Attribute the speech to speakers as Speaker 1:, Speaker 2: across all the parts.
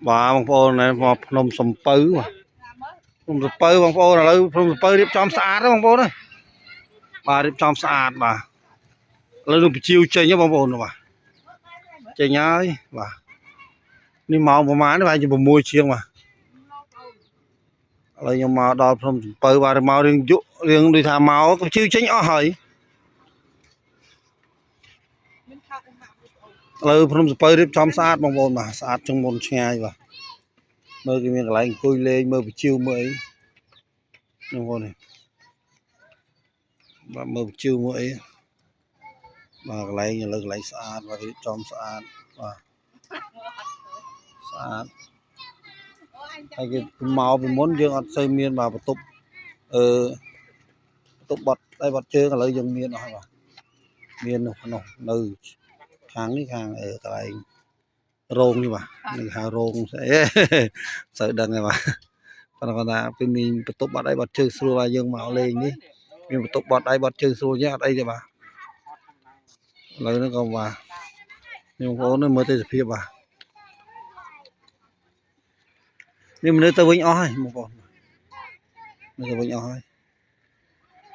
Speaker 1: បាទបងប្អូនមកភ្នំសំពៅភ្នំសំពៅបងប្អូនឥឡូវភ្នំសំពៅរៀបចំស្អាតបងប្អូនបាទរៀបចំស្អាតបាទឥឡូវនឹងបញ្ជាវចេញបងប្អូនបាទចេញហើយបាទនេះម៉ោងប្រហែលបាទជា6ជាងបាទឥឡូវខ្ញុំមកដល់ភ្នំសំពៅបាទមករឿងយុរឿងដូចថាមកបញ្ជាវចេញអស់ហើយឥឡូវភ្នំសំពៅរៀបចំស្អាតបងប្អូនបាទស្អាតជាងមុនឆ្ងាយបាទមើលគេមានកន្លែងអង្គុយលេងមើលបញ្ជាវមើលអីបងប្អូននេះបាទមើលបញ្ជាវមើលអីបាទកន្លែងឥឡូវកន្លែងស្អាតបាទរៀបចំស្អាតបាទស្អាតហើយគេមកពីមុនយើងអត់សូវមានបាទបន្ទប់បន្ទប់បត់ដៃបត់ជើងឥឡូវយើងមានអស់ហើយបាទមាននៅក្នុងនៅខាងនេះខាងកន្លែងរោងនេះបាទនេះហៅរោងស្អីសូវដឹងទេបាទប៉ុន្តែគាត់ថាពីមានបន្ទប់បត់ដៃបត់ជើងស្រួលហើយយើងមកលេងនេះមានបន្ទប់បត់ដៃបត់ជើងស្រួលយ៉ាងអត់អីទេបាទឥឡូវនេះក៏បាទបងប្អូនមើលទេសភាពបាទនេះមនុស្សទៅវិញអស់ហើយបងប្អូនមើលទៅវិញអស់ហើយ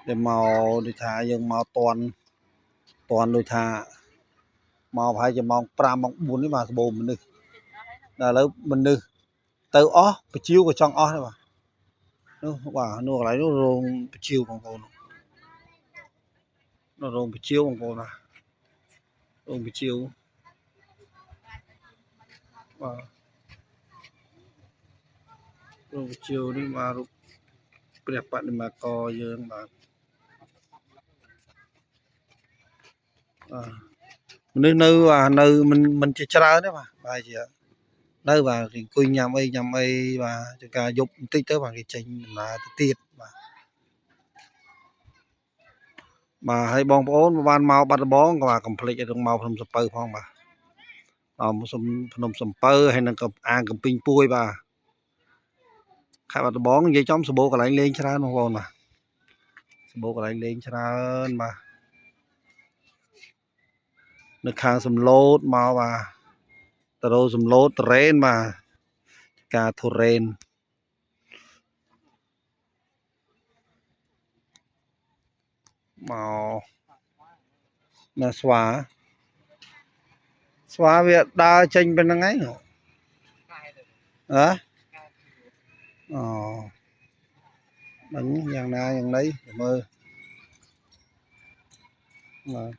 Speaker 1: តែមកដូចថាយើងមកតន់ដូចថាមកប្រហែលជាម៉ោង5ម៉ោង4នេះបាទសបោមនុស្សតែឥឡូវមនុស្សទៅអស់បជាវក៏ចង់អស់ដែរបាទនោះបាទនោះកន្លែងនោះរោងបជាវបងប្អូននោះរោងបជាវបងប្អូនណារោងបជាវបាទរោងបជាវនេះមករូបព្រះបដិមាករយើងបាទមនុស្សនៅនៅមិនជាច្រើនទេបាទបែរជានៅបាទគេអង្គុយញ៉ាំអីបាទចង្ការយប់បន្តិចទៅបាទគេចេញដំណើរទៅទៀតបាទហើយបងប្អូនបានមកបាត់ដំបងក៏បាទកុំភ្លេចរឿងមកភ្នំសំពៅផងបាទភ្នំសំពៅហើយនឹងអាងកំពីងពួយបាទខេត្តបាត់ដំបងនិយាយចំសម្បូរកន្លែងលេងច្រើនបងប្អូនបាទសម្បូរកន្លែងលេងច្រើនបាទនៅខាងសំឡូតមកបាទតរោសំឡូតតរ៉េនបាទការធូរ៉េនមកនៅស្វាវាដើរចេញពីហ្នឹងឯងហ៎អូដឹងយ៉ាងណាយ៉ាងណីមើលបាទ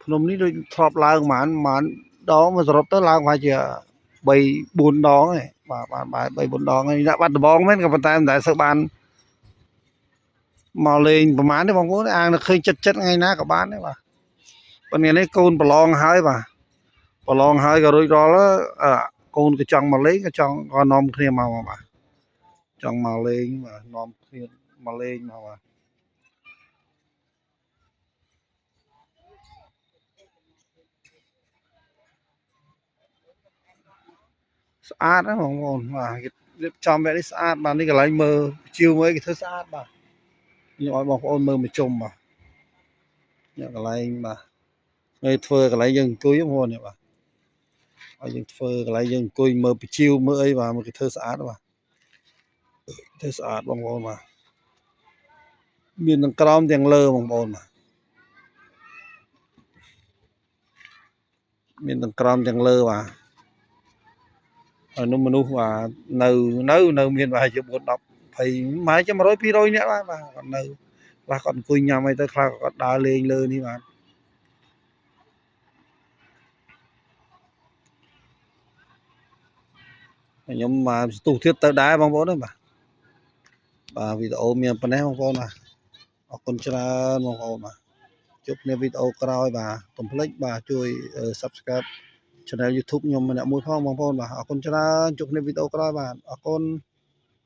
Speaker 1: ភ្នំនេះដូចធ្លាប់ឡើងប្រហែលដងមកសរុបទៅឡើងប្រហែលជា3 4 ដងឯងបាទ3 4 ដងឯងដាក់បាត់ដំបងមែនក៏ប៉ុន្តែមិនដែលសូវបានមកលេងប្រហែលទេបងប្អូនអាងនៅឃើញចិត្តថ្ងៃណាក៏បានដែរបាទប៉ុន្តែនេះកូនប្រឡងហើយបាទប្រឡងហើយក៏រួចរាល់កូនក៏ចង់មកលេងក៏នាំគ្នាមកបាទចង់មកលេងបាទនាំគ្នាមកលេងមកបាទស្អាតណាបងប្អូនបាទគេរៀបចំបែបនេះស្អាតបាទនេះកន្លែងមើលជាវមើលគេធ្វើស្អាតបាទខ្ញុំឲ្យបងប្អូនមើលមកជុំបាទនេះកន្លែងបាទហើយធ្វើកន្លែងយើងអង្គុយបងប្អូននេះបាទឲ្យយើងធ្វើកន្លែងយើងអង្គុយមើលបជាវមើលអីបាទមកគេធ្វើស្អាតបាទធ្វើស្អាតបងប្អូនបាទមានទាំងក្រោមទាំងលើបងប្អូនបាទមានទាំងក្រោមទាំងលើបាទហើយនោះមនុស្សបាទនៅមានប្រហែលជា4 10 20ប្រហែលជា100 200នាក់បាទគាត់នៅខ្លះគាត់អង្គុយញ៉ាំអីទៅខ្លះគាត់ដើរលេងលើនេះបាទខ្ញុំមកស្ទុះទៀតទៅដែរបងប្អូនបាទវីដេអូមានប៉ុណ្ណេះបងប្អូនបាទអរគុណច្រើនបងប្អូនបាទជួបគ្នាវីដេអូក្រោយបាទកុំភ្លេចបាទជួយ Subscribe Channel YouTube ខ្ញុំម្នាក់មួយផងបងប្អូនបាទអរគុណច្រើនជួបគ្នាវីដេអូក្រោយបាទអរគុណ